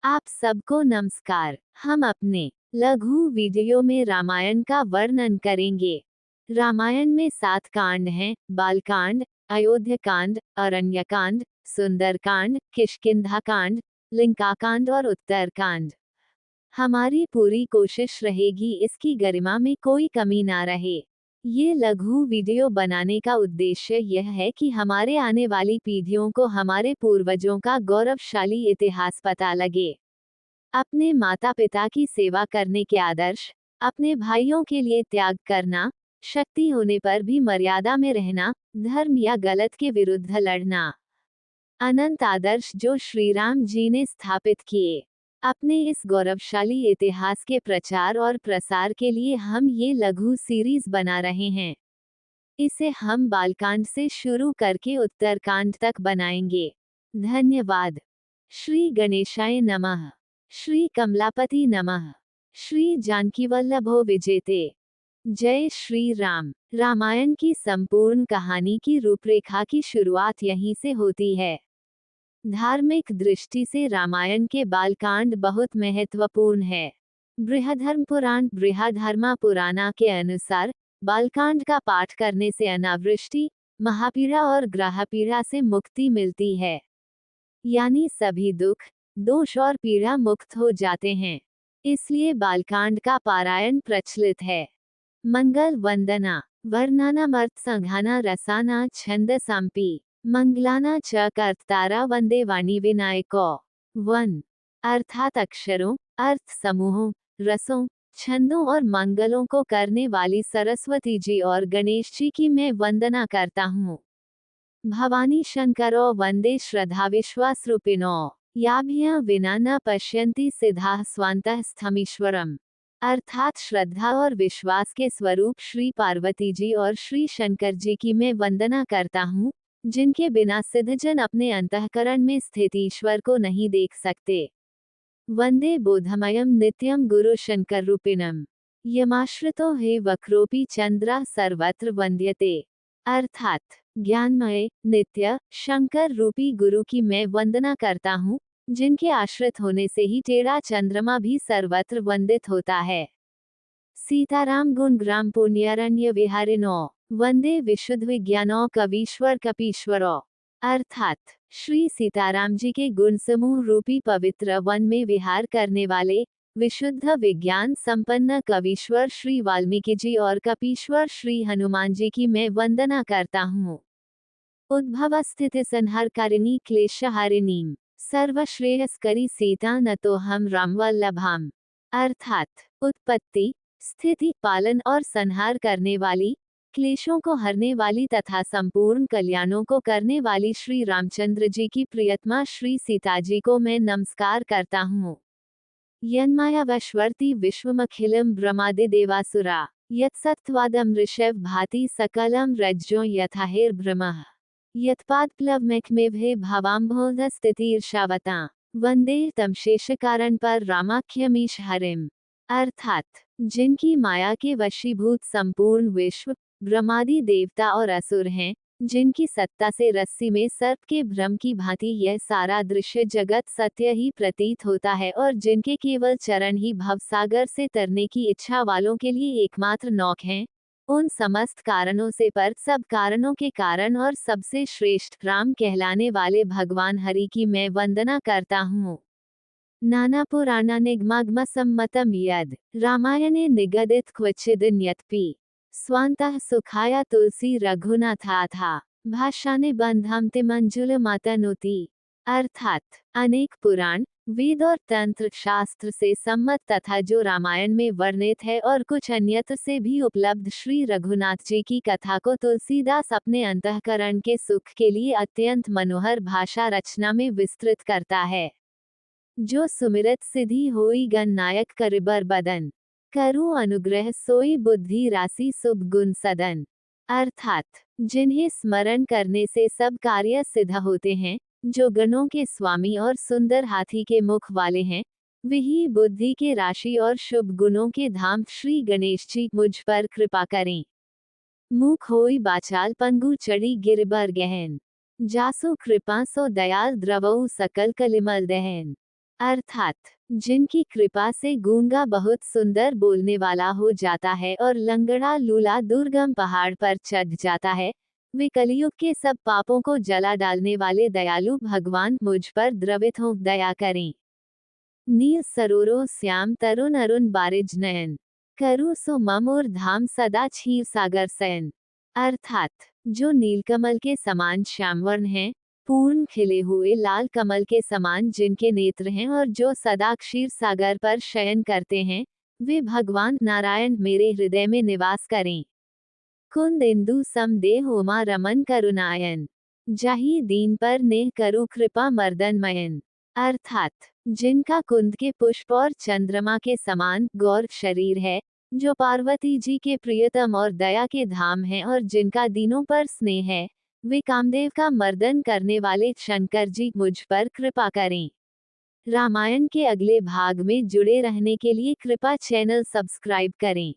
आप सबको नमस्कार। हम अपने लघु वीडियो में रामायण का वर्णन करेंगे। रामायण में 7 कांड हैं: बालकांड, अयोध्याकांड, अरण्यकांड, सुंदरकांड, किष्किंधाकांड, लंकाकांड और उत्तरकांड। हमारी पूरी कोशिश रहेगी इसकी गरिमा में कोई कमी ना रहे। ये लघु वीडियो बनाने का उद्देश्य यह है कि हमारे आने वाली पीढ़ियों को हमारे पूर्वजों का गौरवशाली इतिहास पता लगे। अपने माता पिता की सेवा करने के आदर्श, अपने भाइयों के लिए त्याग करना, शक्ति होने पर भी मर्यादा में रहना, धर्म या गलत के विरुद्ध लड़ना, अनंत आदर्श जो श्री राम जी ने स्थापित किए। अपने इस गौरवशाली इतिहास के प्रचार और प्रसार के लिए हम ये लघु सीरीज बना रहे हैं। इसे हम बालकांड से शुरू करके उत्तरकांड तक बनाएंगे। धन्यवाद। श्री गणेशाय नमः। श्री कमलापति नमः। श्री जानकीवल्लभो विजेते। जय श्री राम। रामायण की संपूर्ण कहानी की रूपरेखा की शुरुआत यहीं से होती है। धार्मिक दृष्टि से रामायण के बालकांड बहुत महत्वपूर्ण है। बृहधर्म पुराण बृहधर्मा पुराणा के अनुसार बालकांड का पाठ करने से अनावृष्टि, महापीड़ा और ग्रहपीड़ा से मुक्ति मिलती है, यानी सभी दुख, दोष और पीड़ा मुक्त हो जाते हैं। इसलिए बालकांड का पारायण प्रचलित है। मंगल वंदना वर्णनामर्थ संघाना रसाना छंद सांपी मंगलाना च कर्तारा वंदे वाणी विनायको। वन अर्थात अक्षरों, अर्थ समूहों, रसों, छंदों और मंगलों को करने वाली सरस्वती जी और गणेश जी की मैं वंदना करता हूँ। भवानी शंकरो वंदे श्रद्धा विश्वास रूपिणो याभ्या विना न पश्यन्ति सिद्धाः स्वान्तः स्थमीश्वरम। अर्थात श्रद्धा और विश्वास के स्वरूप श्री पार्वती जी और श्री शंकर जी की मैं वंदना करता हूँ, जिनके बिना सिद्धजन अपने अंतःकरण में स्थित ईश्वर को नहीं देख सकते। वंदे बोधमयम नित्यम गुरु शंकर रूपिणम यमाश्रितो हे वक्रोपि चंद्रा सर्वत्र वंद्यते। अर्थात ज्ञानमय नित्य शंकर रूपी गुरु की मैं वंदना करता हूँ, जिनके आश्रित होने से ही टेढ़ा चंद्रमा भी सर्वत्र वंदित होता है। सीताराम गुण ग्राम पुण्यरण्य विहारिणो वंदे विशुद्ध विज्ञानो कवीश्वर कपीश्वरो। अर्थात श्री सीताराम जी के गुण समूह रूपी पवित्र वन में विहार करने वाले विशुद्ध विज्ञान संपन्न कवीश्वर श्री वाल्मीकि जी और कपीश्वर श्री हनुमान जी की मैं वंदना करता हूँ। उद्भव स्थिति संहारकारिणी क्लेशहारिणीम सर्वश्रेयस्करी सीता न तो हम रामवल्लभाम। अर्थात उत्पत्ति, स्थिति, पालन और संहार करने वाली, क्लेशों को हरने वाली तथा संपूर्ण कल्याणों को करने वाली श्री रामचंद्र जी की प्रियतमा श्री सीता जी को मैं नमस्कार करता हूँ। यन्माया वश्वर्ति विश्वमखिलम ब्रह्मादि देवासुरा यत्सत्त्वादम ऋषभ भाति सकलम रज्जो यथाहिर ब्रह्मः यत्पादप्लवमेकमेवहे भावाम्भोध स्थितिर्षावता वंदे तम शेष कारण पर रामाख्यमीश हरिम। अर्थात जिनकी माया के वशीभूत संपूर्ण विश्व, ब्रह्मादि देवता और असुर हैं, जिनकी सत्ता से रस्सी में सर्प के भ्रम की भांति यह सारा दृश्य जगत सत्य ही प्रतीत होता है और जिनके केवल चरण ही भवसागर से तरने की इच्छा वालों के लिए एकमात्र नौक हैं, उन समस्त कारणों से पर सब कारणों के कारण और सबसे श्रेष्ठ राम कहलाने वाले भगवान हरि की मैं वंदना करता हूँ। नाना पुराणा निगमागम सम्मतम यद रामायणे निगदित क्वचिदन्यत्पि स्वान्तः सुखाय तुलसी रघुनाथाथा भाषाने बंधामते मंजुल मातनुति। अर्थात अनेक पुराण, वेद और तंत्र शास्त्र से सम्मत तथा जो रामायण में वर्णित है और कुछ अन्यत्र से भी उपलब्ध श्री रघुनाथ जी की कथा को तुलसीदास अपने अंतःकरण के सुख के लिए अत्यंत मनोहर भाषा रचना में विस्तृत करता है। जो सुमिरत सिद्धि होई गण नायक करिबर बदन करु अनुग्रह सोई बुद्धि राशि शुभ गुण सदन। अर्थात जिन्हें स्मरण करने से सब कार्य सिद्ध होते हैं, जो गणों के स्वामी और सुंदर हाथी के मुख वाले हैं, वही बुद्धि के राशि और शुभ गुणों के धाम श्री गणेश जी मुझ पर कृपा करें। मुख होई बाचाल पंगु चढ़ी गिरबर गहन जासु कृपा सो दयाल द्रवऊ सकल कलिमल दहन। अर्थात जिनकी कृपा से गूंगा बहुत सुंदर बोलने वाला हो जाता है और लंगड़ा लूला दुर्गम पहाड़ पर चढ़ जाता है, वे कलयुग के सब पापों को जला डालने वाले दयालु भगवान मुझ पर द्रवित हो दया करें। नील सरोरो श्याम तरुण अरुण बारिज नयन करु सो मम और धाम सदा क्षीर सागर सयन। अर्थात जो नीलकमल के समान श्यामवर्ण हैं, पूर्ण खिले हुए लाल कमल के समान जिनके नेत्र हैं और जो सदा क्षीर सागर पर शयन करते हैं, वे भगवान नारायण मेरे हृदय में निवास करें। कुंद इंदु समदेह उमा रमन करुणायन जाहि दीन पर नेह करु कृपा मर्दनमयन। अर्थात जिनका कुंद के पुष्प और चंद्रमा के समान गौर शरीर है, जो पार्वती जी के प्रियतम और दया के धाम हैं और जिनका दीनों पर स्नेह है, वे कामदेव का मर्दन करने वाले शंकर जी मुझ पर कृपा करें। रामायण के अगले भाग में जुड़े रहने के लिए कृपा चैनल सब्सक्राइब करें।